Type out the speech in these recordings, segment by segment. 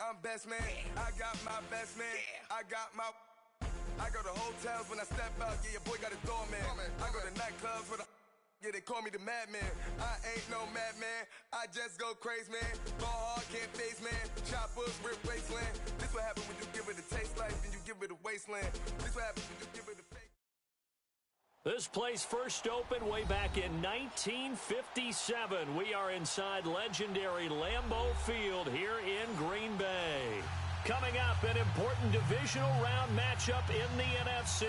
I'm best man. I got my best man. I go to hotels when I step out. Yeah, your boy got a doorman. I go to nightclubs with a. Yeah, they call me the madman. I ain't no madman. I just go crazy, man. Ball hard, can't face, man. Choppers, rip wasteland. This what happens when you give it a taste life and you give it a wasteland. This what happens when you give it a fake. This place first opened way back in 1957. We are inside legendary Lambeau Field here in Green Bay. Coming up, an important divisional round matchup in the NFC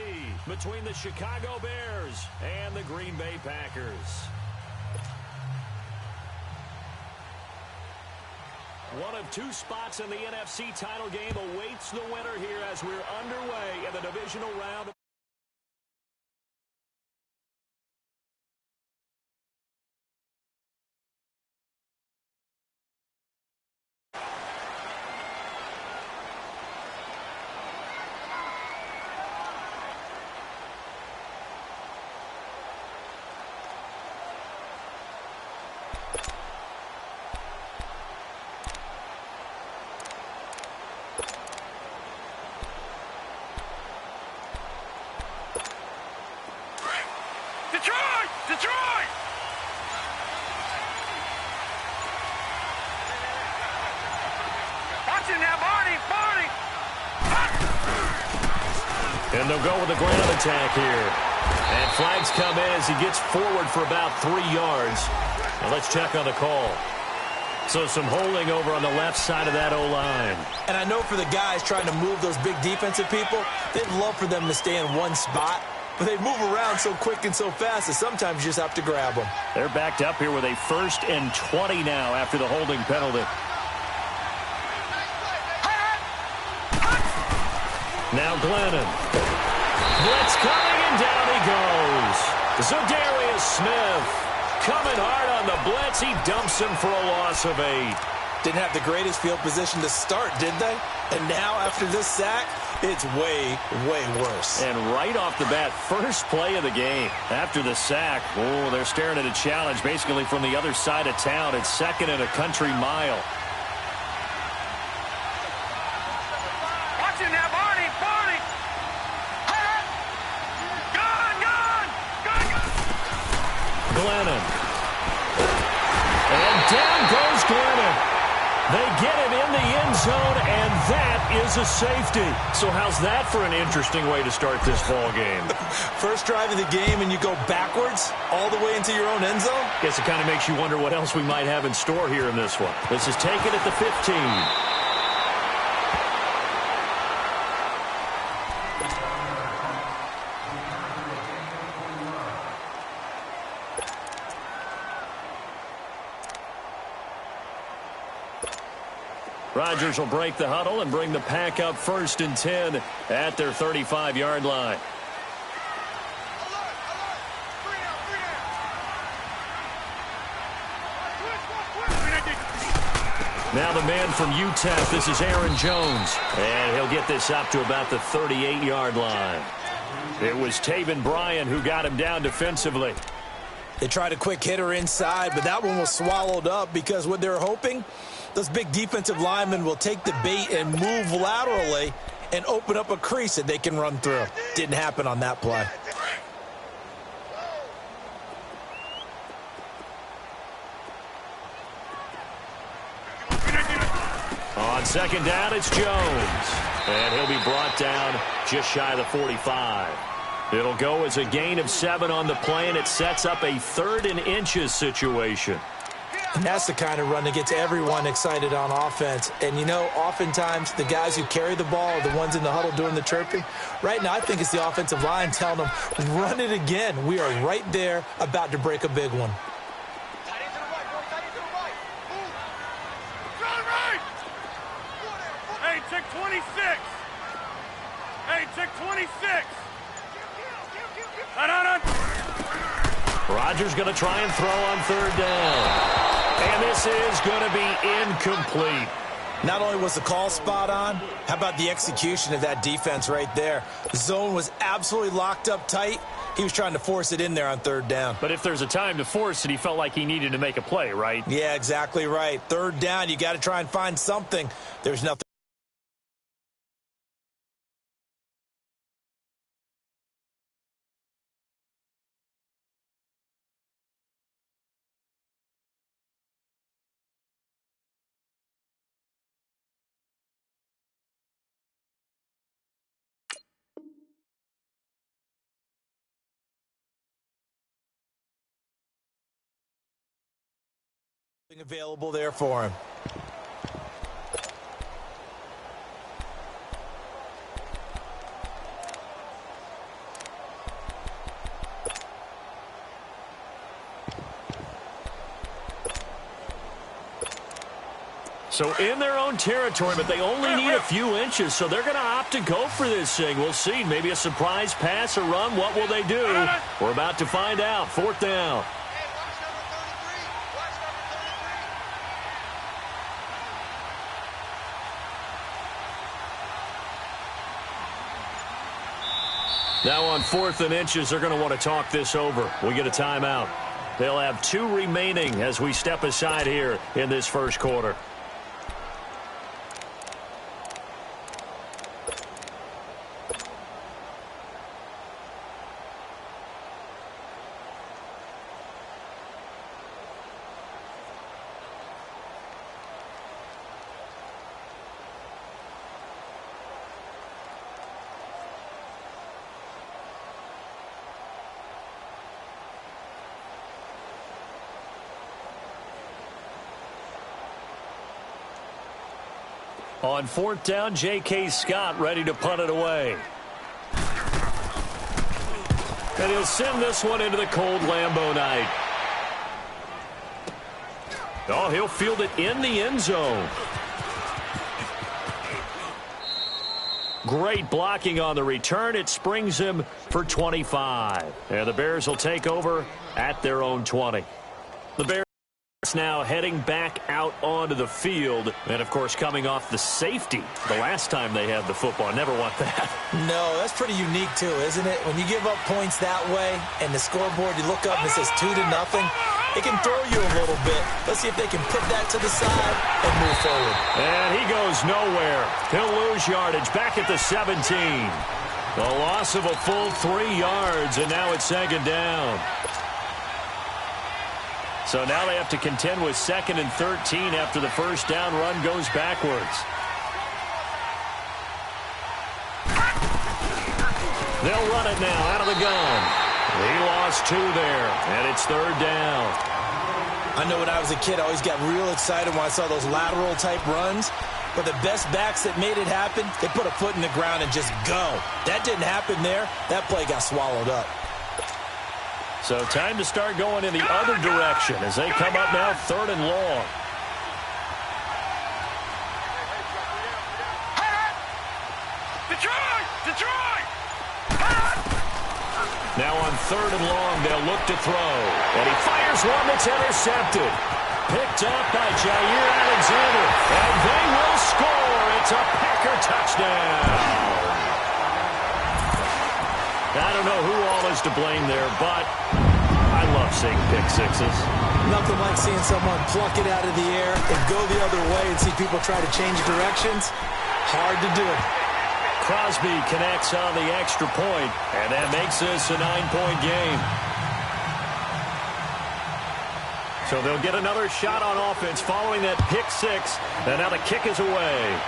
between the Chicago Bears and the Green Bay Packers. One of two spots in the NFC title game awaits the winner here as we're underway in the divisional round. Detroit! Watch it now, Barney! And they'll go with the ground attack here. And flags come in as he gets forward for about 3 yards. Now let's check on the call. So some holding over on the left side of that O-line. And I know for the guys trying to move those big defensive people, they'd love for them to stay in one spot. But they move around so quick and so fast that sometimes you just have to grab them. They're backed up here with a 1st and 20 now after the holding penalty. Now Glennon. Blitz coming and down he goes. Za'Darius Smith coming hard on the blitz. He dumps him for a loss of 8. Didn't have the greatest field position to start, did they? And now after this sack, it's way, way worse. And right off the bat, first play of the game. After the sack, oh, they're staring at a challenge basically from the other side of town. It's 2nd and a country mile. Watch it now, Barney! Gone! Glennon. And down goes Glennon. They get him in the end zone, and that is a safety. So how's that for an interesting way to start this ball game? First drive of the game, and you go backwards all the way into your own end zone? Guess it kind of makes you wonder what else we might have in store here in this one. This is taken at the 15. Rodgers will break the huddle and bring the pack up 1st and 10 at their 35-yard line. Now the man from UTEP, this is Aaron Jones. And he'll get this up to about the 38-yard line. It was Taven Bryan who got him down defensively. They tried a quick hitter inside, but that one was swallowed up because what they're hoping, those big defensive linemen will take the bait and move laterally and open up a crease that they can run through. Didn't happen on that play. On 2nd down, it's Jones. And he'll be brought down just shy of the 45. It'll go as a gain of 7 on the play, and it sets up a 3rd and inches situation. And that's the kind of run that gets everyone excited on offense. And, you know, oftentimes the guys who carry the ball are the ones in the huddle doing the chirping. Right now, I think it's the offensive line telling them, run it again. We are right there about to break a big one. Hey, check 26! Hey, check 26! Rodgers going to try and throw on 3rd down. And this is going to be incomplete. Not only was the call spot on, how about the execution of that defense right there? The zone was absolutely locked up tight. He was trying to force it in there on 3rd down. But if there's a time to force it, he felt like he needed to make a play, right? Yeah, exactly right. 3rd down, you got to try and find something. There's nothing. Available there for him. So in their own territory, but they only need a few inches, so they're going to opt to go for this thing. We'll see. Maybe a surprise pass or run. What will they do? We're about to find out. 4th down. Now on 4th and inches, they're going to want to talk this over. We get a timeout. They'll have 2 remaining as we step aside here in this first quarter. On 4th down, J.K. Scott ready to punt it away. And he'll send this one into the cold Lambeau night. Oh, he'll field it in the end zone. Great blocking on the return. It springs him for 25. And the Bears will take over at their own 20. The Bears now heading back out onto the field, and of course coming off the safety the last time they had the football. Never want that. No, that's pretty unique too, isn't it? When you give up points that way and the scoreboard, you look up and it says 2-0, it can throw you a little bit. Let's see if they can put that to the side and move forward. And he goes nowhere. He'll lose yardage back at the 17. The loss of a full 3 yards, and now it's 2nd down. So now they have to contend with 2nd and 13 after the first down run goes backwards. They'll run it now out of the gun. He lost 2 there, and it's 3rd down. I know when I was a kid, I always got real excited when I saw those lateral type runs. But the best backs that made it happen, they put a foot in the ground and just go. That didn't happen there. That play got swallowed up. So time to start going in the other direction as they come up now 3rd and long. Detroit! Now on 3rd and long, they'll look to throw. And he fires one that's intercepted. Picked up by Jair Alexander. And they will score. It's a Packer touchdown. I don't know who all is to blame there, but I love seeing pick sixes. Nothing like seeing someone pluck it out of the air and go the other way and see people try to change directions. Hard to do. Crosby connects on the extra point, and that makes this a 9-point game. So they'll get another shot on offense following that pick six, and now the kick is away.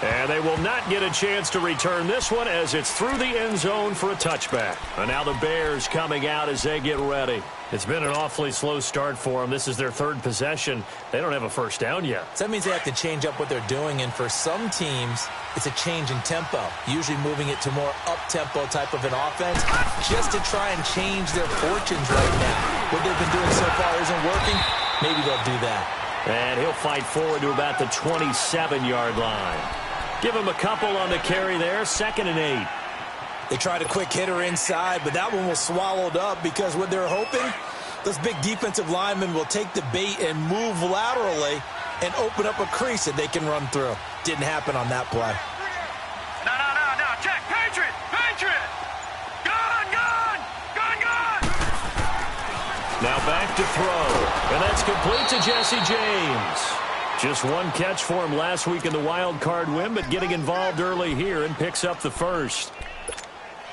And they will not get a chance to return this one as it's through the end zone for a touchback. And now the Bears coming out as they get ready. It's been an awfully slow start for them. This is their 3rd possession. They don't have a first down yet. So that means they have to change up what they're doing, and for some teams, it's a change in tempo, usually moving it to more up-tempo type of an offense just to try and change their fortunes right now. What they've been doing so far isn't working. Maybe they'll do that. And he'll fight forward to about the 27-yard line. Give him a couple on the carry there, 2nd and 8. They tried a quick hitter inside, but that one was swallowed up because what they're hoping, those big defensive linemen will take the bait and move laterally and open up a crease that they can run through. Didn't happen on that play. No, check, Patriot! Gun! Now back to throw, and that's complete to Jesse James. Just one catch for him last week in the wild card win, but getting involved early here and picks up the first.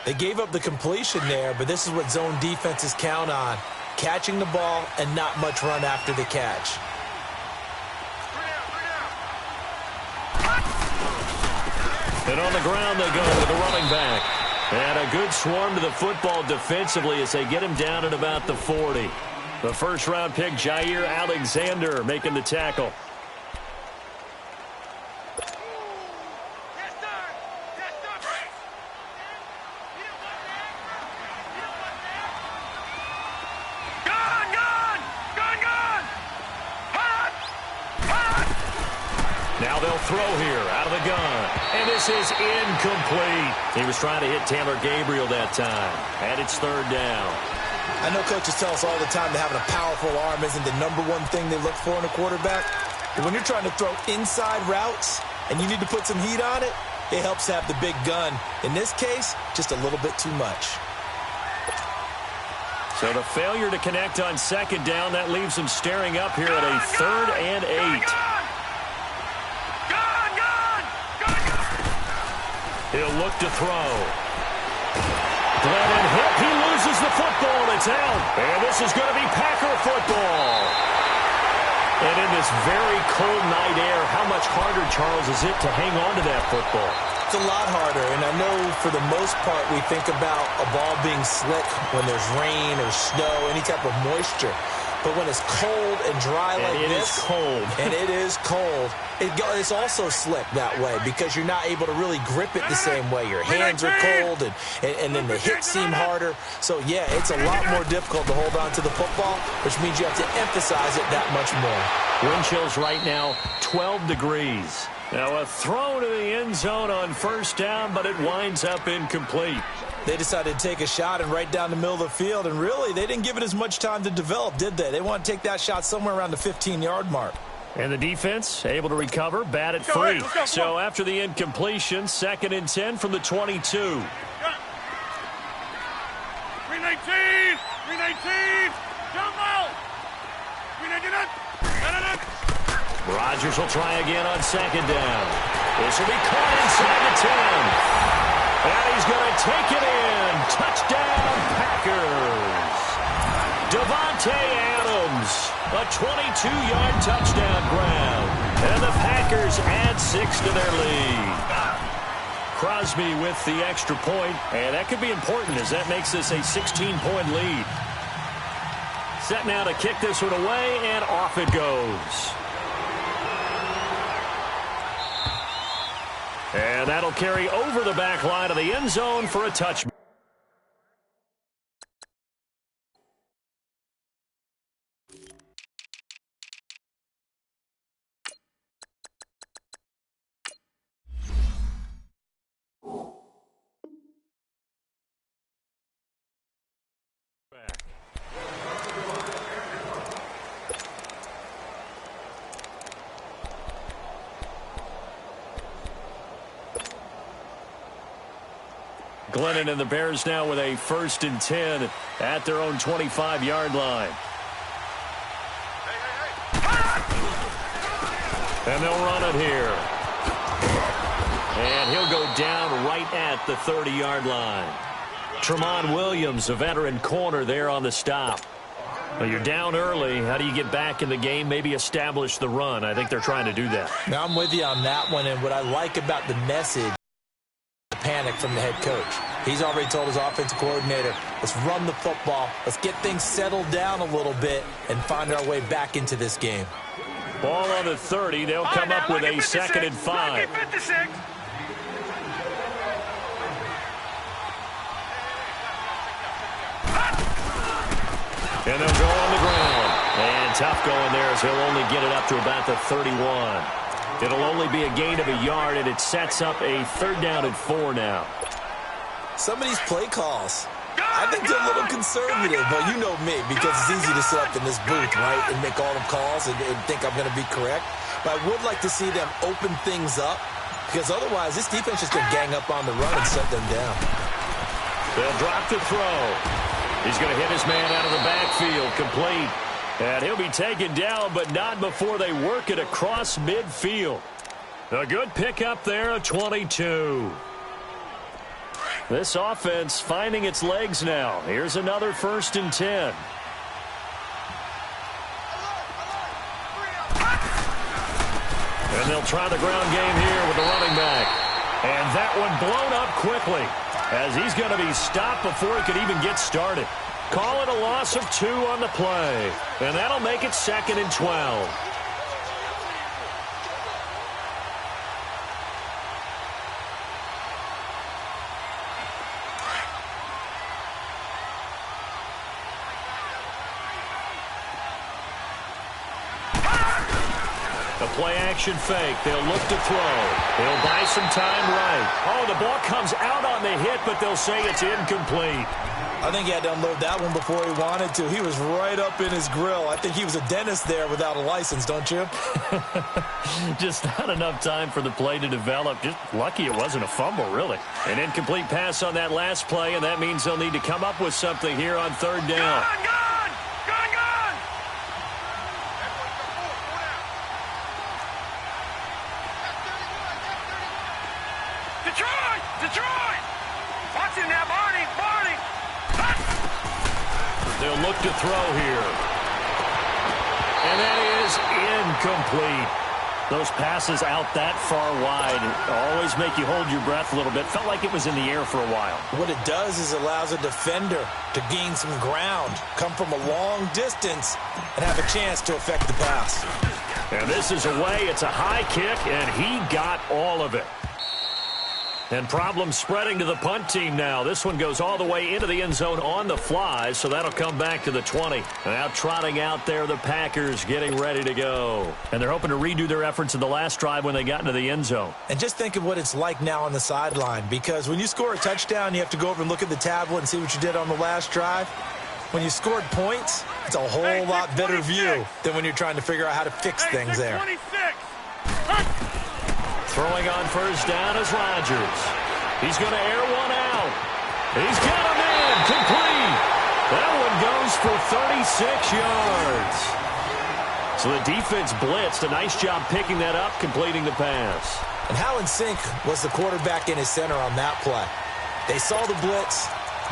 They gave up the completion there, but this is what zone defenses count on. Catching the ball and not much run after the catch. And on the ground they go with the running back. And a good swarm to the football defensively as they get him down at about the 40. The first-round pick, Jair Alexander, making the tackle. Now they'll throw here out of the gun. And this is incomplete. He was trying to hit Taylor Gabriel that time. And it's third down. I know coaches tell us all the time that having a powerful arm isn't the number one thing they look for in a quarterback. But when you're trying to throw inside routes and you need to put some heat on it, it helps to have the big gun. In this case, just a little bit too much. So the failure to connect on second down, that leaves him staring up here at a 3rd and 8. He'll look to throw. Glennon hit. He loses the football. It's out. And this is going to be Packer football. And in this very cold night air, how much harder, Charles, is it to hang on to that football? It's a lot harder, and I know for the most part we think about a ball being slick when there's rain or snow, any type of moisture. But when it's cold and dry like this, and it is cold, it's also slick that way because you're not able to really grip it the same way. Your hands are cold, and then the hits seem harder. So, yeah, it's a lot more difficult to hold on to the football, which means you have to emphasize it that much more. Wind chills right now, 12 degrees. Now a throw to the end zone on first down, but it winds up incomplete. They decided to take a shot and right down the middle of the field, and really, they didn't give it as much time to develop, did they? They want to take that shot somewhere around the 15-yard mark. And the defense able to recover, batted free. So after the incompletion, 2nd and 10 from the 22. 319! 319! Jump out! 319! Rodgers will try again on second down. This will be caught inside the 10. And he's going to take it in. Touchdown, Packers. Davante Adams, a 22-yard touchdown grab. And the Packers add 6 to their lead. Crosby with the extra point, and that could be important as that makes this a 16-point lead. Set now to kick this one away, and off it goes. And that'll carry over the back line of the end zone for a touchback. Glennon and the Bears now with a 1st and 10 at their own 25-yard line. And they'll run it here. And he'll go down right at the 30-yard line. Tramon Williams, a veteran corner there on the stop. Well, you're down early. How do you get back in the game, maybe establish the run? I think they're trying to do that. Now, I'm with you on that one, and what I like about the message, the panic from the head coach. He's already told his offensive coordinator, let's run the football, let's get things settled down a little bit and find our way back into this game. Ball on the 30. They'll come up with a 2nd and 5. And they'll go on the ground. And tough going there as he'll only get it up to about the 31. It'll only be a gain of a yard, and it sets up a 3rd down and 4 now. Some of these play calls, I think they're a little conservative, but you know me, because it's easy to sit up in this booth, right, and make all the calls and think I'm going to be correct. But I would like to see them open things up, because otherwise this defense is going to gang up on the run and shut them down. They'll drop the throw. He's going to hit his man out of the backfield, complete. And he'll be taken down, but not before they work it across midfield. A good pickup there, a 22. This offense finding its legs now. Here's another 1st and 10. And they'll try the ground game here with the running back. And that one blown up quickly as he's going to be stopped before he could even get started. Call it a loss of 2 on the play. And that'll make it 2nd and 12. The play-action fake. They'll look to throw. They'll buy some time right. Oh, the ball comes out on the hit, but they'll say it's incomplete. I think he had to unload that one before he wanted to. He was right up in his grill. I think he was a dentist there without a license, don't you? Just not enough time for the play to develop. Just lucky it wasn't a fumble, really. An incomplete pass on that last play, and that means they'll need to come up with something here on 3rd down. Detroit! Watch him now, Barney! They'll look to throw here. And that is incomplete. Those passes out that far wide always make you hold your breath a little bit. Felt like it was in the air for a while. What it does is allows a defender to gain some ground, come from a long distance, and have a chance to affect the pass. And this is away. It's a high kick, and he got all of it. And problems spreading to the punt team now. This one goes all the way into the end zone on the fly, so that'll come back to the 20. Now trotting out there, the Packers getting ready to go. And they're hoping to redo their efforts in the last drive when they got into the end zone. And just think of what it's like now on the sideline, because when you score a touchdown, you have to go over and look at the tablet and see what you did on the last drive. When you scored points, it's a whole lot better view than when you're trying to figure out how to fix things there. Throwing on 1st down is Rodgers. He's going to air one out. He's got him in. Complete. That one goes for 36 yards. So the defense blitzed. A nice job picking that up, completing the pass. And how in sync was the quarterback in his center on that play? They saw the blitz,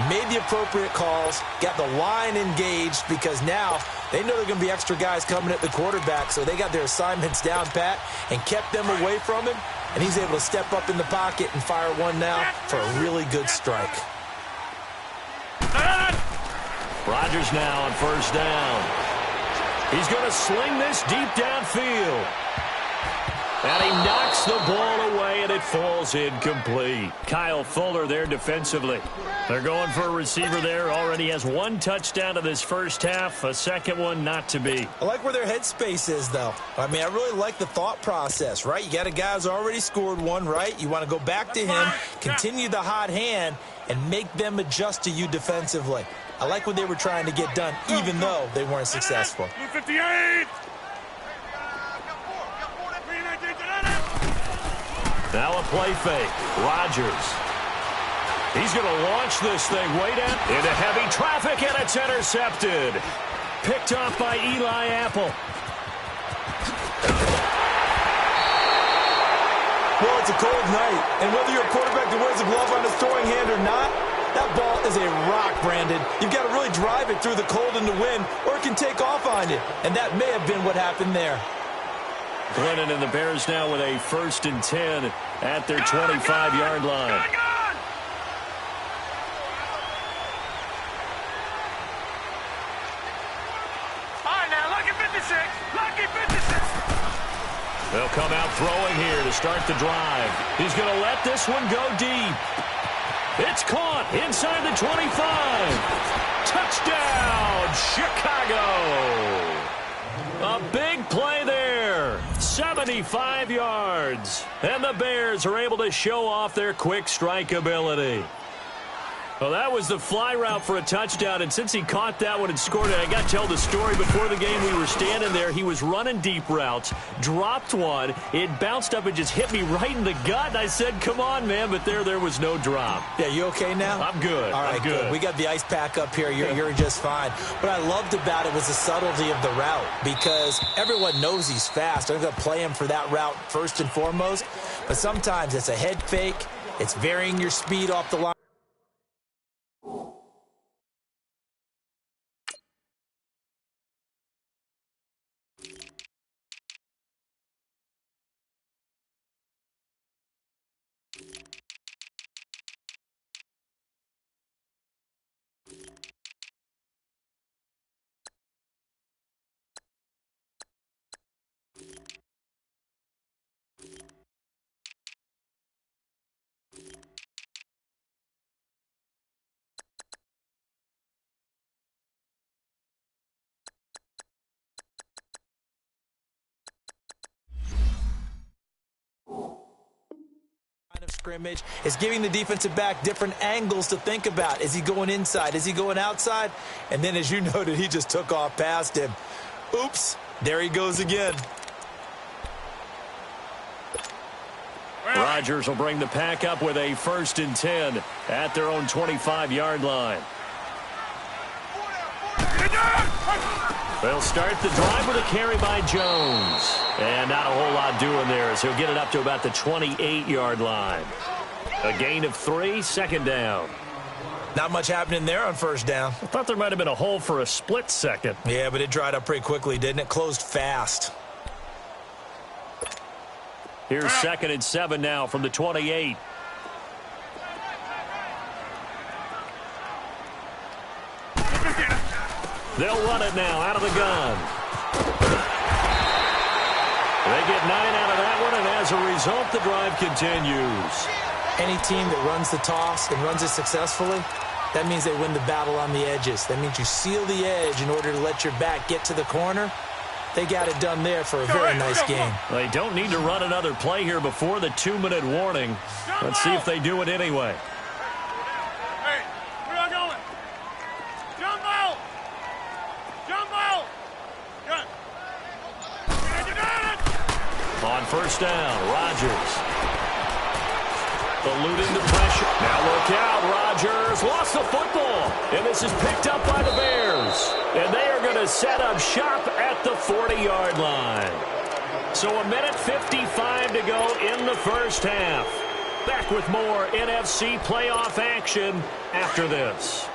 made the appropriate calls, got the line engaged, because now they know they're going to be extra guys coming at the quarterback, so they got their assignments down pat and kept them away from him, and he's able to step up in the pocket and fire one now for a really good strike. Rodgers now on 1st down. He's going to sling this deep downfield. And he knocks the ball away, and it falls incomplete. Kyle Fuller there defensively. They're going for a receiver there. Already has 1 touchdown in this first half. A second one not to be. I like where their headspace is, though. I mean, I really like the thought process, right? You got a guy who's already scored one, right? You want to go back to him, continue the hot hand, and make them adjust to you defensively. I like what they were trying to get done, even though they weren't successful. 58! Now a play fake. Rodgers. He's going to launch this thing way down into heavy traffic, and it's intercepted. Picked off by Eli Apple. Well, it's a cold night, and whether you're a quarterback that wears a glove on his throwing hand or not, that ball is a rock, Brandon. You've got to really drive it through the cold and the wind, or it can take off on you, and that may have been what happened there. Glennon and the Bears now with a 1st and 10 at their 25-yard line. They'll come out throwing here to start the drive. He's going to let this one go deep. It's caught inside the 25. Touchdown, Chicago. A big play there. 75 yards. And the Bears are able to show off their quick strike ability. Well, that was the fly route for a touchdown, and since he caught that one and scored it, I got to tell the story. Before the game, we were standing there. He was running deep routes, dropped one. It bounced up and just hit me right in the gut, and I said, come on, man, but there was no drop. Yeah, you okay now? I'm good. All right, I'm good. We got the ice pack up here. You're just fine. What I loved about it was the subtlety of the route, because everyone knows he's fast. I'm going to play him for that route first and foremost, but sometimes it's a head fake. It's varying your speed off the line. scrimmage is giving the defensive back different angles to think about. Is he going inside? Is he going outside? And then, as you noted, he just took off past him. Oops, there he goes again. Rodgers will bring the pack up with a 1st and 10 at their own 25-yard line. They'll start the drive with a carry by Jones. And not a whole lot doing there as he'll get it up to about the 28-yard line. A gain of 3, 2nd down. Not much happening there on 1st down. I thought there might have been a hole for a split second. Yeah, but it dried up pretty quickly, didn't it? Closed fast. Here's 2nd and 7 now from the 28. They'll run it now out of the gun. They get 9 out of that one, and as a result, the drive continues. Any team that runs the toss and runs it successfully, that means they win the battle on the edges. That means you seal the edge in order to let your back get to the corner. They got it done there for a very nice game. They don't need to run another play here before the 2-minute warning. Let's see if they do it anyway. Hey, where y'all going? Jump out! Jump out! Good. On 1st down, Rodgers. Eluding the pressure. Now look out, Rodgers lost the football. And this is picked up by the Bears. And they are going to set up shop at the 40-yard line. So 1:55 to go in the 1st half. Back with more NFC playoff action after this.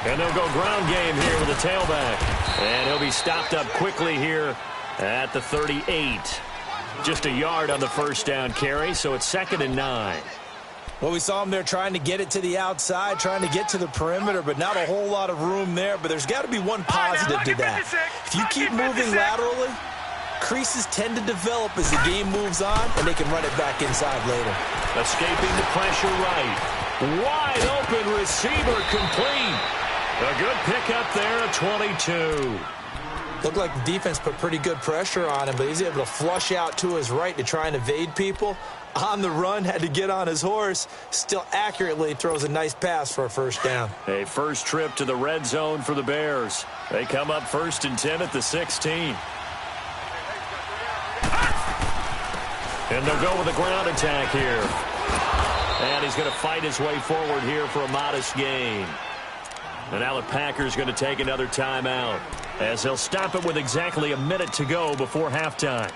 And they'll go ground game here with a tailback. And he'll be stopped up quickly here at the 38. Just a yard on the 1st down carry, so it's 2nd and 9. Well, we saw him there trying to get it to the outside, trying to get to the perimeter, but not a whole lot of room there. But there's got to be one positive to that. If you keep moving laterally, creases tend to develop as the game moves on, and they can run it back inside later. Escaping the pressure right. Wide open receiver complete. A good pickup there at 22. Looked like the defense put pretty good pressure on him, but he's able to flush out to his right to try and evade people. On the run, had to get on his horse. Still accurately throws a nice pass for a 1st down. A first trip to the red zone for the Bears. They come up 1st and 10 at the 16. And they'll go with a ground attack here. And he's going to fight his way forward here for a modest gain. And now the Packers going to take another timeout as they'll stop it with exactly a minute to go before halftime.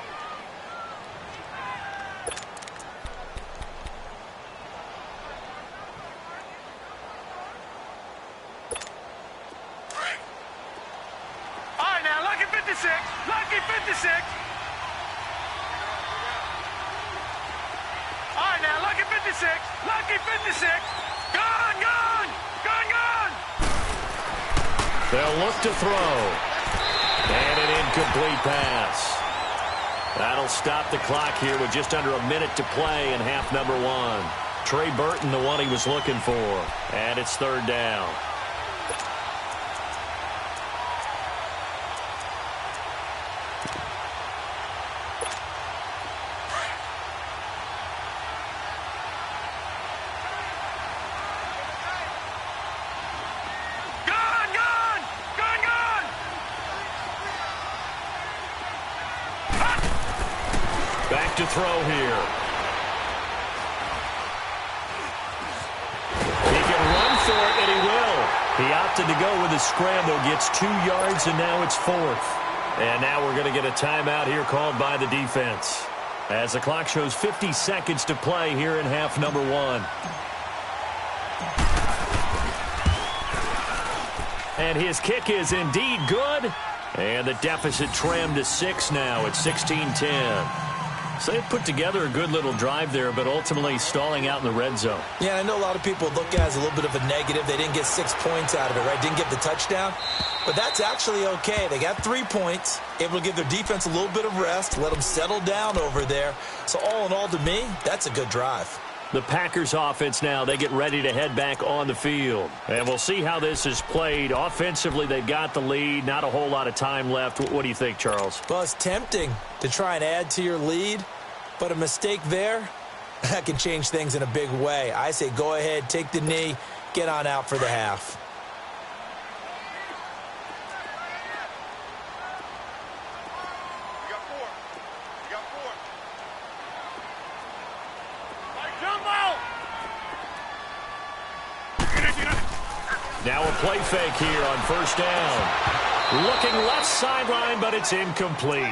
All right, now, lucky 56. Lucky 56. All right, now, lucky 56. Lucky 56. Gone, gone. Gone, gone. They'll look to throw. And an incomplete pass. That'll stop the clock here with just under a minute to play in half number 1. Trey Burton, the one he was looking for. And it's 3rd down. Back to throw here. He can run for it, and he will. He opted to go with a scramble, gets 2 yards, and now it's 4th. And now we're going to get a timeout here called by the defense as the clock shows 50 seconds to play here in half number 1. And his kick is indeed good. And the deficit trimmed to 6 now at 16-10. So they put together a good little drive there, but ultimately stalling out in the red zone. Yeah, I know a lot of people look at it as a little bit of a negative. They didn't get 6 points out of it, right? Didn't get the touchdown. But that's actually okay. They got 3 points, able to give their defense a little bit of rest, let them settle down over there. So all in all, to me, that's a good drive. The Packers offense now, they get ready to head back on the field. And we'll see how this is played. Offensively, they've got the lead. Not a whole lot of time left. What do you think, Charles? Well, it's tempting to try and add to your lead, but a mistake there, that can change things in a big way. I say go ahead, take the knee, get on out for the half. Now a play fake here on first down. Looking left sideline, but it's incomplete.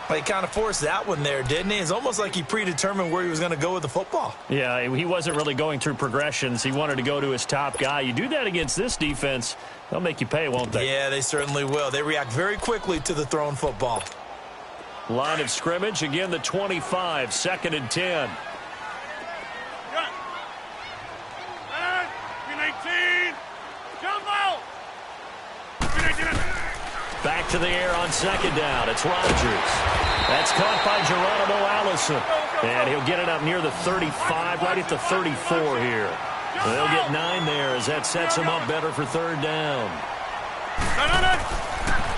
Well, he kind of forced that one there, didn't he? It's almost like he predetermined where he was going to go with the football. Yeah, he wasn't really going through progressions. He wanted to go to his top guy. You do that against this defense, they'll make you pay, won't they? Yeah, they certainly will. They react very quickly to the thrown football. Line of scrimmage, again the 25, 2nd and 10. Back to the air on 2nd down. It's Rodgers. That's caught by Geronimo Allison. And he'll get it up near the 35, right at the 34 here. They'll get 9 there as that sets him up better for 3rd down.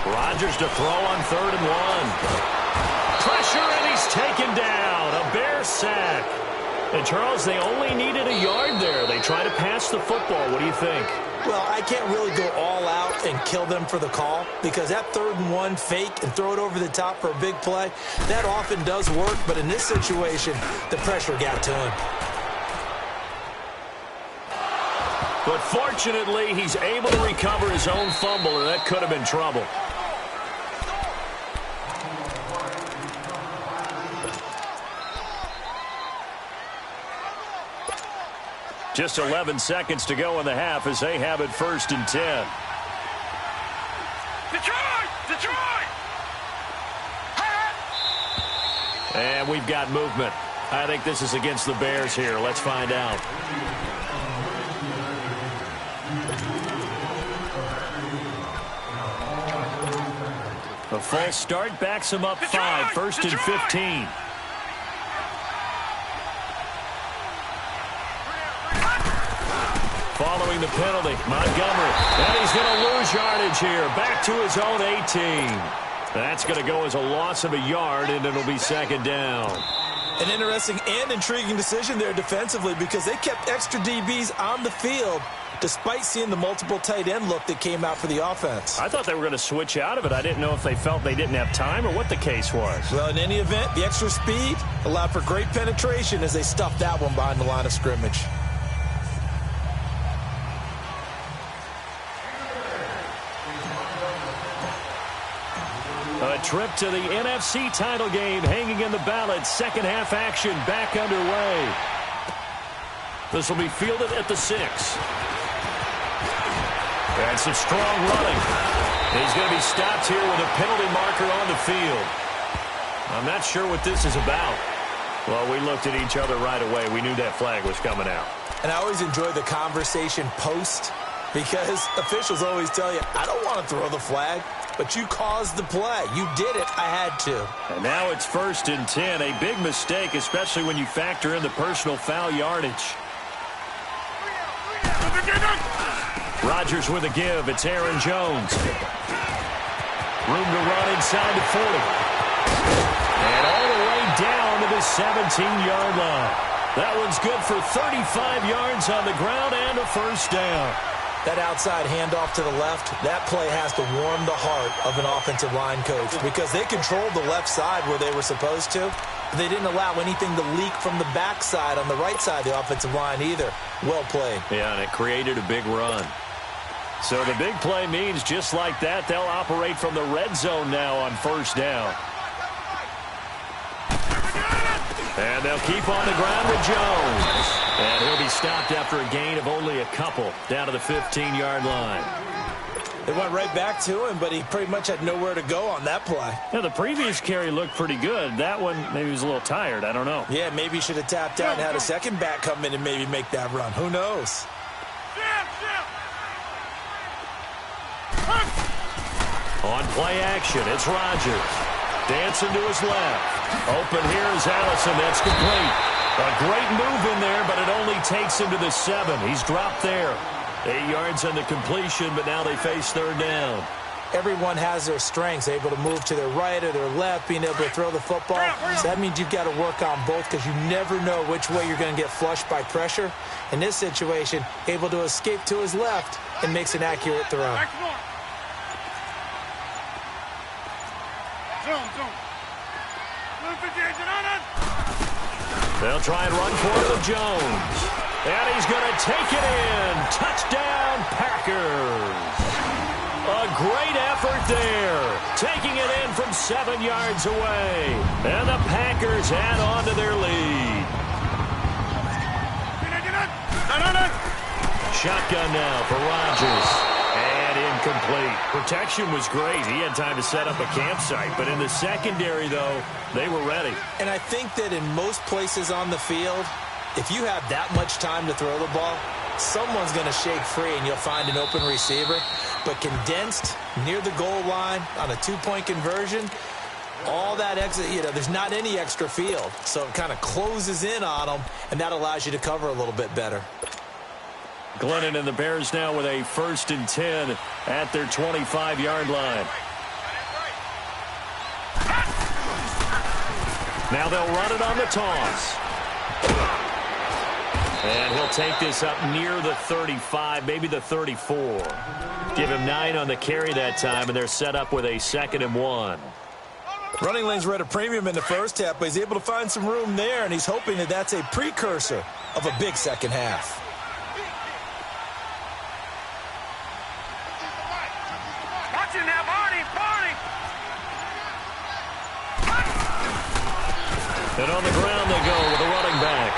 Rodgers to throw on 3rd and 1. Pressure, and he's taken down. A Bear sack. And, Charles, they only needed a yard there. They try to pass the football. What do you think? Well, I can't really go all out and kill them for the call because that 3rd and 1 fake and throw it over the top for a big play, that often does work. But in this situation, the pressure got to him. But fortunately, he's able to recover his own fumble, or that could have been trouble. Just 11 seconds to go in the half as they have it 1st and 10. Detroit! And we've got movement. I think this is against the Bears here. Let's find out. A false start backs him up 5, 1st and 15. Following the penalty, Montgomery. And he's going to lose yardage here. Back to his own 18. That's going to go as a loss of a yard, and it'll be 2nd down. An interesting and intriguing decision there defensively because they kept extra DBs on the field despite seeing the multiple tight end look that came out for the offense. I thought they were going to switch out of it. I didn't know if they felt they didn't have time or what the case was. Well, in any event, the extra speed allowed for great penetration as they stuffed that one behind the line of scrimmage. A trip to the NFC title game hanging in the balance. 2nd half action back underway. This will be fielded at the 6. And some strong running. He's going to be stopped here with a penalty marker on the field. I'm not sure what this is about. Well, we looked at each other right away. We knew that flag was coming out. And I always enjoy the conversation post because officials always tell you, I don't want to throw the flag. But you caused the play. You did it. I had to. And now it's 1st and 10. A big mistake, especially when you factor in the personal foul yardage. Rodgers with a give. It's Aaron Jones. Room to run inside the 40. And all the way down to the 17-yard line. That one's good for 35 yards on the ground and a 1st down. That outside handoff to the left, that play has to warm the heart of an offensive line coach because they controlled the left side where they were supposed to. But they didn't allow anything to leak from the backside on the right side of the offensive line either. Well played. Yeah, and it created a big run. So the big play means just like that, they'll operate from the red zone now on 1st down. And they'll keep on the ground with Jones. And he'll be stopped after a gain of only a couple down to the 15-yard line. They went right back to him, but he pretty much had nowhere to go on that play. Yeah, the previous carry looked pretty good. That one, maybe he was a little tired. I don't know. Yeah, maybe he should have tapped out and had a second back come in and maybe make that run. Who knows? On play action, it's Rodgers. Dancing to his left. Open here is Allison. That's complete. A great move in there, but it only takes him to the 7. He's dropped there. 8 yards on the completion, but now they face third down. Everyone has their strengths, able to move to their right or their left, being able to throw the football. So that means you've got to work on both because you never know which way you're going to get flushed by pressure. In this situation, able to escape to his left and makes an accurate throw. They'll try and run for it with Jones. And he's going to take it in. Touchdown, Packers. A great effort there. Taking it in from 7 yards away. And the Packers add on to their lead. Shotgun now for Rodgers. And incomplete. Protection was great. He had time to set up a campsite. But in the secondary, though, they were ready. And I think that in most places on the field, if you have that much time to throw the ball, someone's going to shake free and you'll find an open receiver. But condensed near the goal line on a 2-point conversion, all that exit, there's not any extra field. So it kind of closes in on them, and that allows you to cover a little bit better. Glennon and the Bears now with a 1st and 10 at their 25-yard line. Now they'll run it on the toss. And he'll take this up near the 35, maybe the 34. Give him 9 on the carry that time, and they're set up with a 2nd and 1. Running lanes were at a premium in the first half, but he's able to find some room there, and he's hoping that that's a precursor of a big second half. Watch it now, Barney! And on the ground they go with a running back.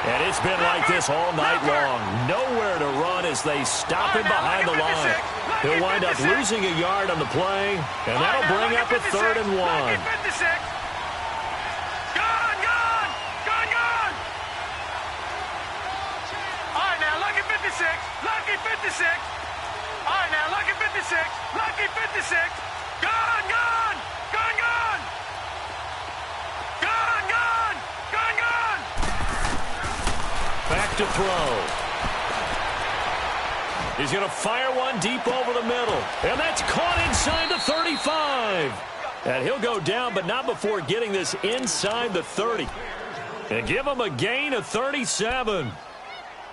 And it's been like this all night long. Nowhere to run as they stop him behind the line. He'll wind up losing a yard on the play, and that'll bring up a 3rd and 1. Gone! All right, now, lucky 56. Lucky 56. All right, now, lucky 56. Lucky 56. Gone! Gone! Back to throw. He's going to fire one deep over the middle. And that's caught inside the 35. And he'll go down, but not before getting this inside the 30. And give him a gain of 37.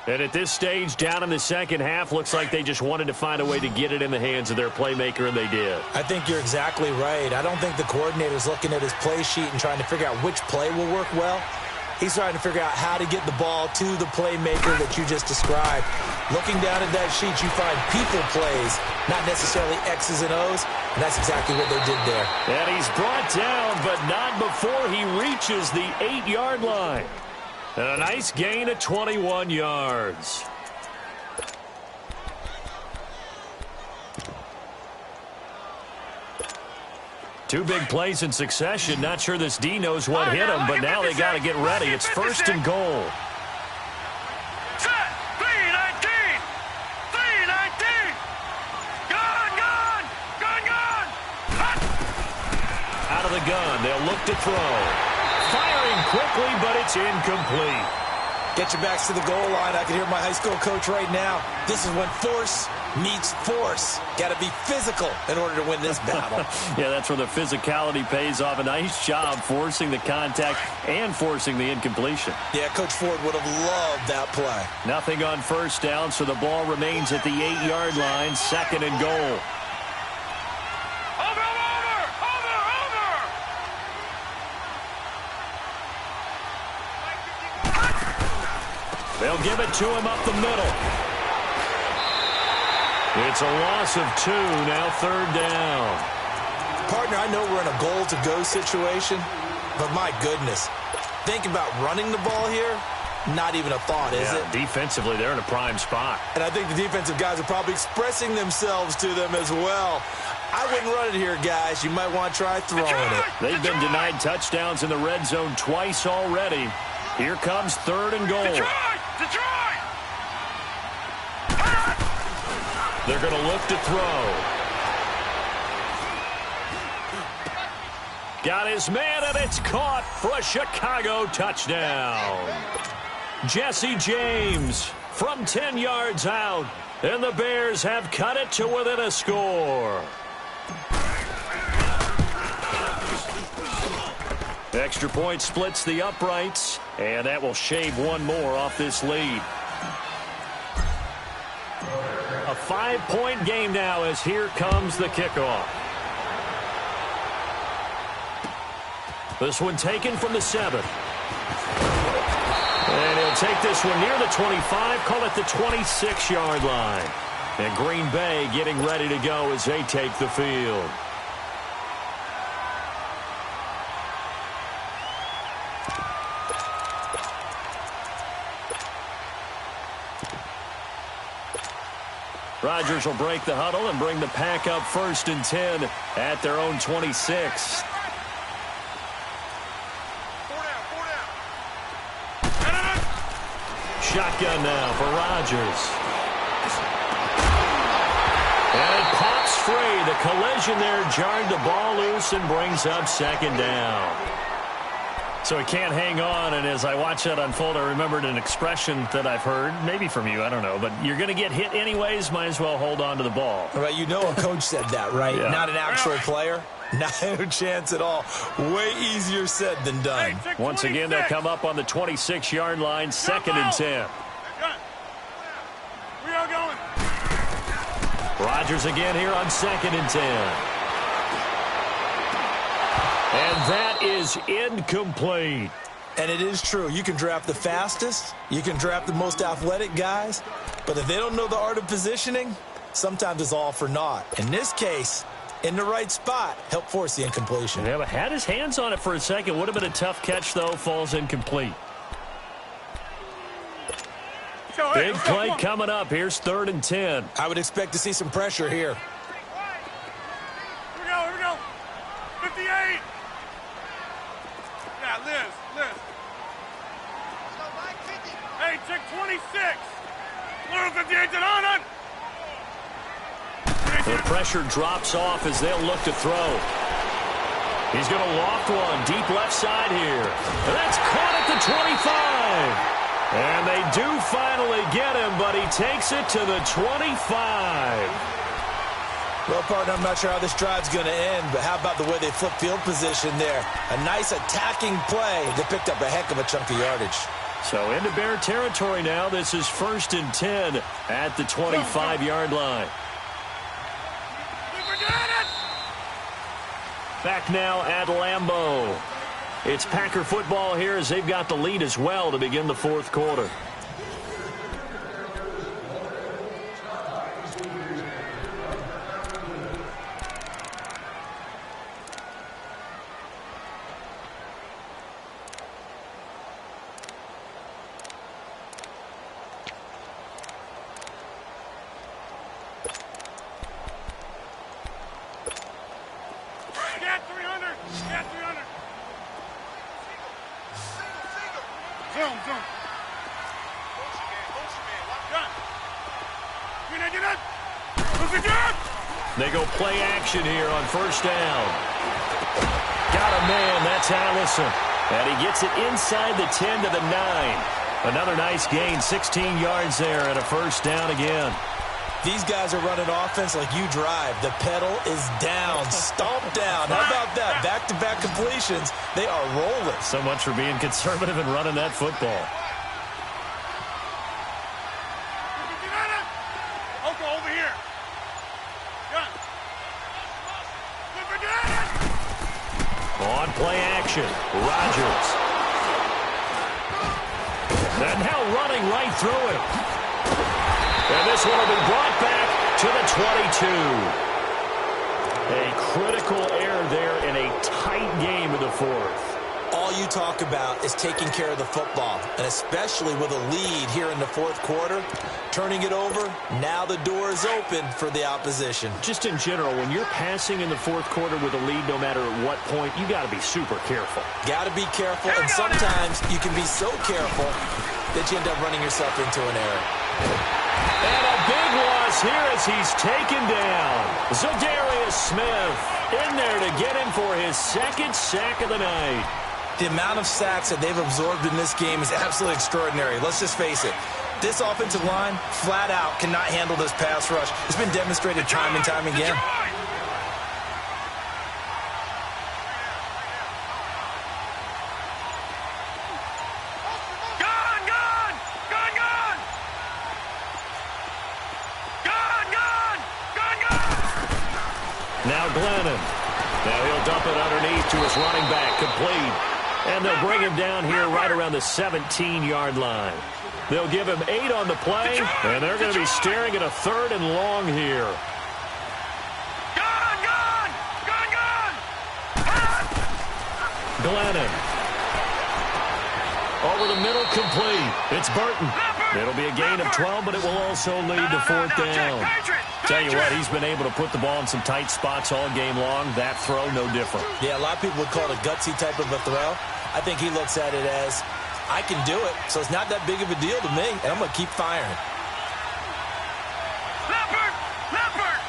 And at this stage, down in the second half, looks like they just wanted to find a way to get it in the hands of their playmaker, and they did. I think you're exactly right. I don't think the coordinator's looking at his play sheet and trying to figure out which play will work well. He's trying to figure out how to get the ball to the playmaker that you just described. Looking down at that sheet, you find people plays, not necessarily X's and O's, and that's exactly what they did there. And he's brought down, but not before he reaches the 8-yard line. And a nice gain of 21 yards. Two big plays in succession. Not sure this D knows what hit him, but now they got to get ready. It's 1st and goal. Set! 3-19! 3-19! Gone! Out of the gun. They'll look to throw. Firing quickly, but it's incomplete. Get your backs to the goal line. I can hear my high school coach right now. This is when force meets force. Got to be physical in order to win this battle. Yeah, that's where the physicality pays off. A nice job forcing the contact and forcing the incompletion. Yeah, Coach Ford would have loved that play. Nothing on 1st down, so the ball remains at the 8-yard line. 2nd and goal. Over! They'll give it to him up the middle. It's a loss of 2, now 3rd down. Partner, I know we're in a goal-to-go situation, but my goodness, think about running the ball here, not even a thought, is it? Defensively, they're in a prime spot. And I think the defensive guys are probably expressing themselves to them as well. I wouldn't run it here, guys. You might want to try throwing it. They've been denied touchdowns in the red zone twice already. Here comes 3rd and goal. Detroit! They're going to look to throw. Got his man, and it's caught for a Chicago touchdown. Jesse James from 10 yards out, and the Bears have cut it to within a score. Extra point splits the uprights, and that will shave one more off this lead. A 5-point game now as here comes the kickoff. This one taken from the 7. And he'll take this one near the 25, call it the 26-yard line. And Green Bay getting ready to go as they take the field. Rodgers will break the huddle and bring the pack up 1st and 10 at their own 26. Shotgun now for Rodgers. And it pops free. The collision there jarred the ball loose and brings up 2nd down. So he can't hang on, and as I watch that unfold, I remembered an expression that I've heard, maybe from you, I don't know, but you're going to get hit anyways, might as well hold on to the ball. Right, you know a coach said that, right? Yeah. Not an actual player. No chance at all. Way easier said than done. Once again, they'll come up on the 26-yard line, 2nd and 10. We are going. Rodgers again here on 2nd and 10. And that is incomplete. And it is true. You can draft the fastest. You can draft the most athletic guys. But if they don't know the art of positioning, sometimes it's all for naught. In this case, in the right spot, help force the incompletion. Yeah, but had his hands on it for a second. Would have been a tough catch, though. Falls incomplete. Big play coming up. Here's 3rd and 10. I would expect to see some pressure here. Here we go. 58. Yeah, Liz. Hey, check 26. Little 58 on it. The pressure drops off as they'll look to throw. He's going to loft one deep left side here. And that's caught at the 25. And they do finally get him, but he takes it to the 25. Well, partner, I'm not sure how this drive's going to end, but how about the way they flip field position there? A nice attacking play. They picked up a heck of a chunk of yardage. So into Bear territory now. This is 1st and 10 at the 25-yard line. Back now at Lambeau. It's Packer football here as they've got the lead as well to begin the 4th quarter. They go play action here on 1st down. Got a man, that's Allison. And he gets it inside the 10 to the 9. Another nice gain, 16 yards there and a 1st down again. These guys are running offense like you drive. The pedal is down, stomped down. How about that? Back-to-back completions. They are rolling. So much for being conservative and running that football. Over here. On play action, Rodgers. And now running right through it. And this one will be brought back to the 22. A critical error there in a tight game of the 4th. All you talk about is taking care of the football, and especially with a lead here in the 4th quarter, turning it over, now the door is open for the opposition. Just in general, when you're passing in the 4th quarter with a lead, no matter at what point, you got to be super careful. Got to be careful, and sometimes you can be so careful that you end up running yourself into an error. And a big loss here as he's taken down. Zadarius Smith. in there to get him for his second sack of the night. The amount of sacks that they've absorbed in this game is absolutely extraordinary. Let's just face it. This offensive line, flat out, cannot handle this pass rush. It's been demonstrated time and time again. Now Glennon. Now he'll dump it underneath to his running back, complete. And they'll bring him down here right around the 17-yard line. They'll give him 8 on the play, and they're going to be staring at a 3rd and long here. Glennon. Over the middle, complete. It's Burton. It'll be a gain of 12, but it will also lead to 4th down. Tell you what, he's been able to put the ball in some tight spots all game long. That throw, no different. Yeah, a lot of people would call it a gutsy type of a throw. I think he looks at it as, I can do it, so it's not that big of a deal to me, and I'm going to keep firing. Leopard! Leopard!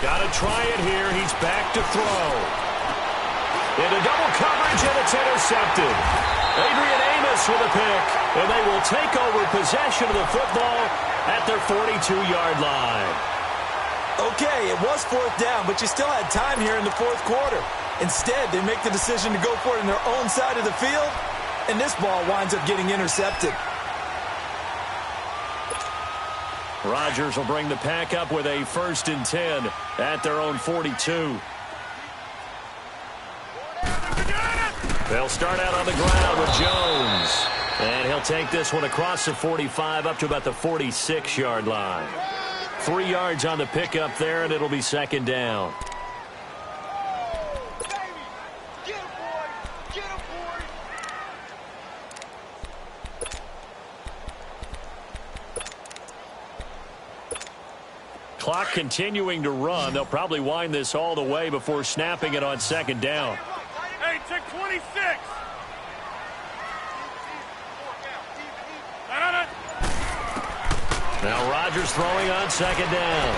Got to try it here. He's back to throw. Into double coverage, and it's intercepted. Adrian Amos with a pick, and they will take over possession of the football at their 42-yard line. Okay, it was 4th down, but you still had time here in the 4th quarter. Instead, they make the decision to go for it on their own side of the field, and this ball winds up getting intercepted. Rodgers will bring the pack up with a 1st and 10 at their own 42. They'll start out on the ground with Jones. And he'll take this one across the 45 up to about the 46-yard line. 3 yards on the pickup there, and it'll be 2nd down. Clock continuing to run. They'll probably wind this all the way before snapping it on 2nd down. Hey, check 26. Now Rodgers throwing on 2nd down.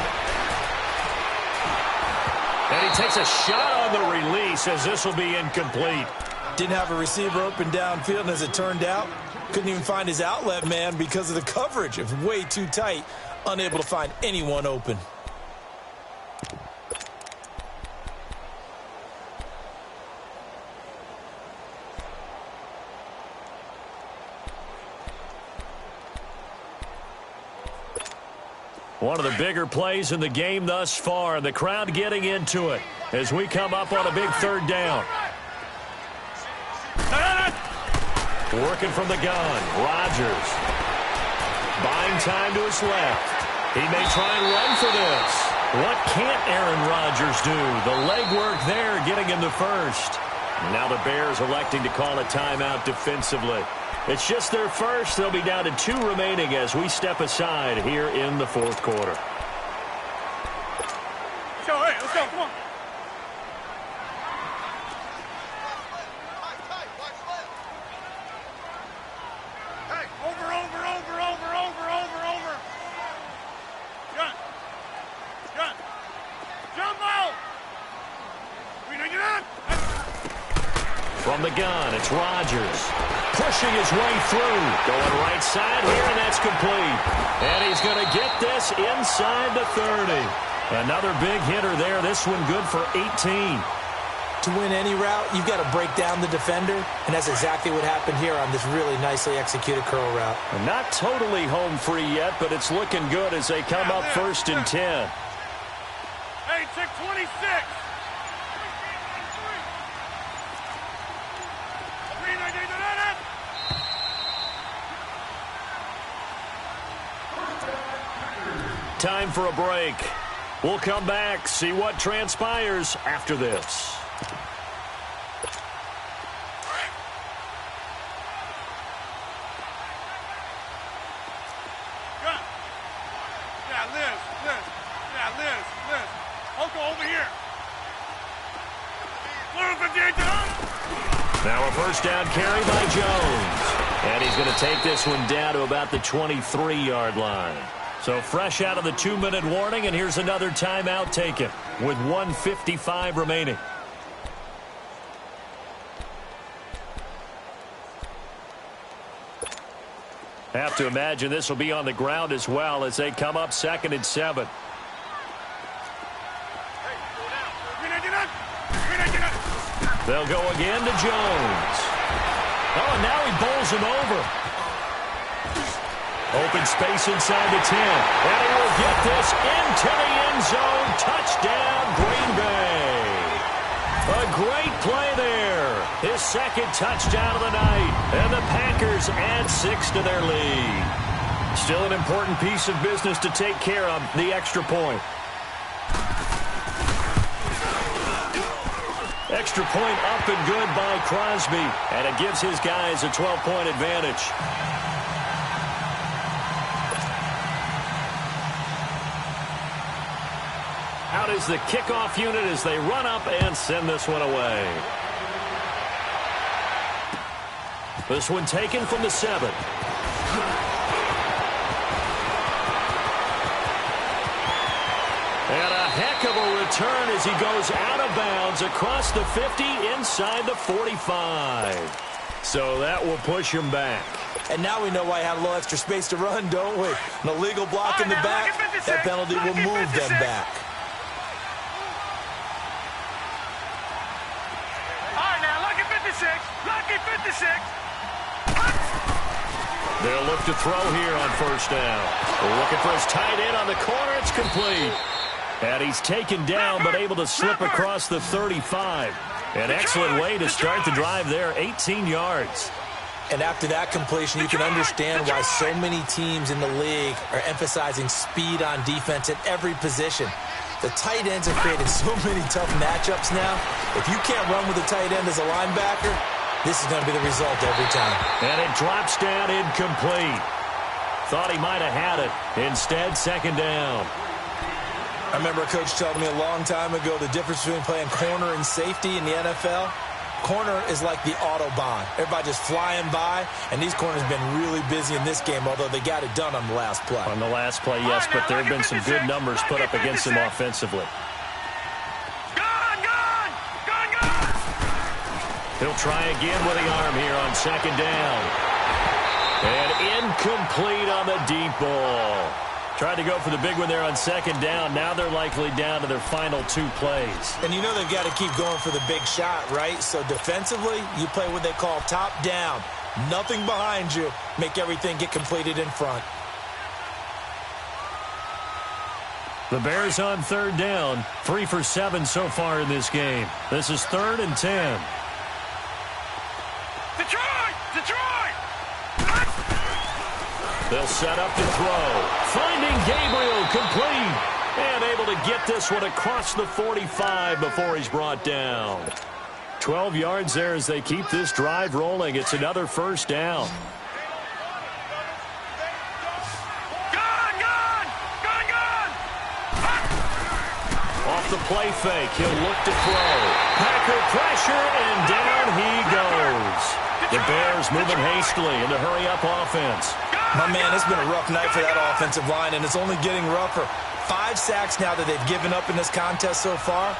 And he takes a shot on the release as this will be incomplete. Didn't have a receiver open downfield, and as it turned out, couldn't even find his outlet man because of the coverage. It was way too tight, unable to find anyone open. One of the bigger plays in the game thus far. The crowd getting into it as we come up on a big 3rd down. Working from the gun. Rodgers. Buying time to his left. He may try and run for this. What can't Aaron Rodgers do? The legwork there getting him the 1st. Now the Bears electing to call a timeout defensively. It's just their 1st. They'll be down to 2 remaining as we step aside here in the 4th quarter. Let's go, come on. Hey, over. Jumbo! We need it on. From the gun, it's Rodgers. Pushing his way through. Going right side here, and that's complete. And he's going to get this inside the 30. Another big hitter there. This one good for 18. To win any route, you've got to break down the defender, and that's exactly what happened here on this really nicely executed curl route. Not totally home free yet, but it's looking good as they come up 1st and 10. Hey, check 26. Time for a break. We'll come back, see what transpires after this. Liz. Hulk over here. Now a 1st down carry by Jones. And he's going to take this one down to about the 23-yard line. So fresh out of the 2-minute warning, and here's another timeout taken with 1:55 remaining. Have to imagine this will be on the ground as well as they come up 2nd and 7. They'll go again to Jones. Oh, and now he bowls him over. Open space inside the 10. And he will get this into the end zone. Touchdown, Green Bay. A great play there. His second touchdown of the night. And the Packers add 6 to their lead. Still an important piece of business to take care of, the extra point. Extra point up and good by Crosby. And it gives his guys a 12-point advantage. Out is the kickoff unit as they run up and send this one away. This one taken from the 7. And a heck of a return as he goes out of bounds across the 50 inside the 45. So that will push him back. And now we know why he had a little extra space to run, don't we? An illegal block in the back. That penalty will move them back. Lucky 56. They'll look to throw here on first down. We're looking for his tight end on the corner. It's complete. And he's taken down but able to slip across the 35. An excellent way to start the drive there, 18 yards. And after that completion, you can understand why so many teams in the league are emphasizing speed on defense at every position. The tight ends have created so many tough matchups now. If you can't run with a tight end as a linebacker, this is going to be the result every time. And it drops down incomplete. Thought he might have had it. Instead, 2nd down. I remember a coach telling me a long time ago the difference between playing corner and safety in the NFL. Corner is like the Autobahn. Everybody just flying by, and these corners have been really busy in this game, although they got it done on the last play. On the last play, yes, but there have been some good numbers put up against him offensively. He'll try again with the arm here on 2nd down. And incomplete on the deep ball. Tried to go for the big one there on 2nd down. Now they're likely down to their final 2 plays. And you know they've got to keep going for the big shot, right? So defensively, you play what they call top down. Nothing behind you. Make everything get completed in front. The Bears on 3rd down. 3 for 7 so far in this game. This is 3rd and 10. Detroit! They'll set up to throw. Finding Gabriel complete. And able to get this one across the 45 before he's brought down. 12 yards there as they keep this drive rolling. It's another 1st down. Off the play fake. He'll look to throw. Packer pressure, and down he goes. The Bears moving hastily in the hurry-up offense. My man, it's been a rough night for that offensive line, and it's only getting rougher. 5 sacks now that they've given up in this contest so far.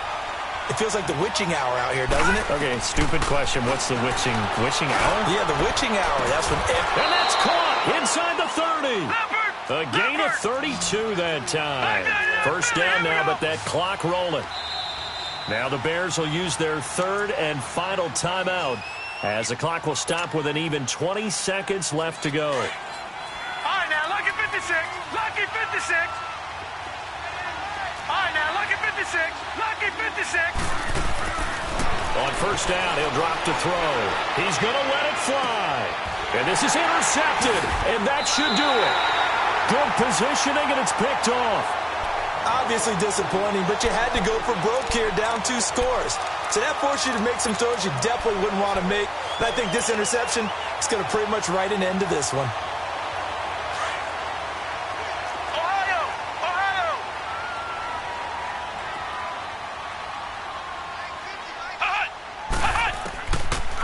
It feels like the witching hour out here, doesn't it? Okay, stupid question. What's the witching hour? Yeah, the witching hour. That's when. And that's caught inside the 30. A gain of 32 that time. 1st down now, but that clock rolling. Now the Bears will use their 3rd and final timeout as the clock will stop with an even 20 seconds left to go. All right, now, lucky 56. Lucky 56. All right, now, lucky 56. Lucky 56. On 1st down, he'll drop to throw. He's going to let it fly. And this is intercepted, and that should do it. Good positioning, and it's picked off. Obviously disappointing, but you had to go for broke here, down 2 scores. So that forced you to make some throws you definitely wouldn't want to make. And I think this interception is going to pretty much write an end to this one. Ohio!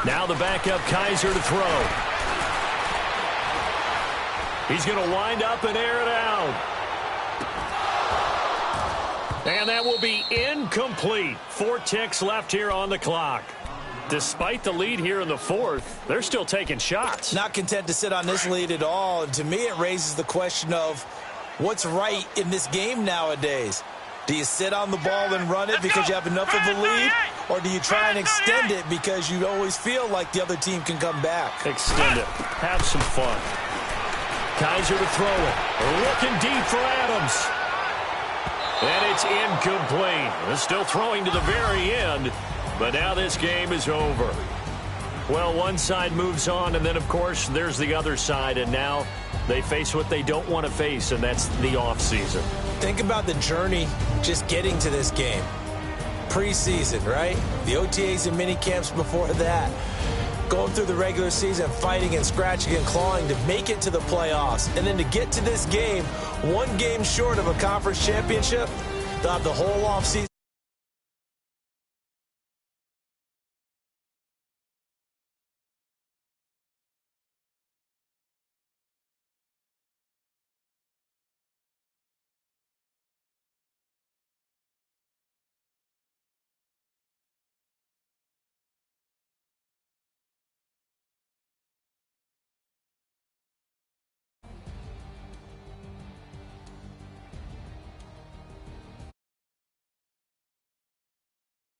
Now the backup Kaiser to throw. He's going to wind up and air it out. And that will be incomplete. 4 ticks left here on the clock. Despite the lead here in the fourth, they're still taking shots. Not content to sit on this lead at all. And to me, it raises the question of what's right in this game nowadays. Do you sit on the ball and run it because you have enough of a lead? Or do you try and extend it because you always feel like the other team can come back? Extend it. Have some fun. Kaiser to throw it. Looking deep for Adams. And it's incomplete. They're still throwing to the very end. But now this game is over. Well, one side moves on, and then, of course, there's the other side. And now they face what they don't want to face, and that's the offseason. Think about the journey just getting to this game. Preseason, right? The OTAs and mini camps before that. Going through the regular season, fighting and scratching and clawing to make it to the playoffs. And then to get to this game, one game short of a conference championship, they'll have the whole offseason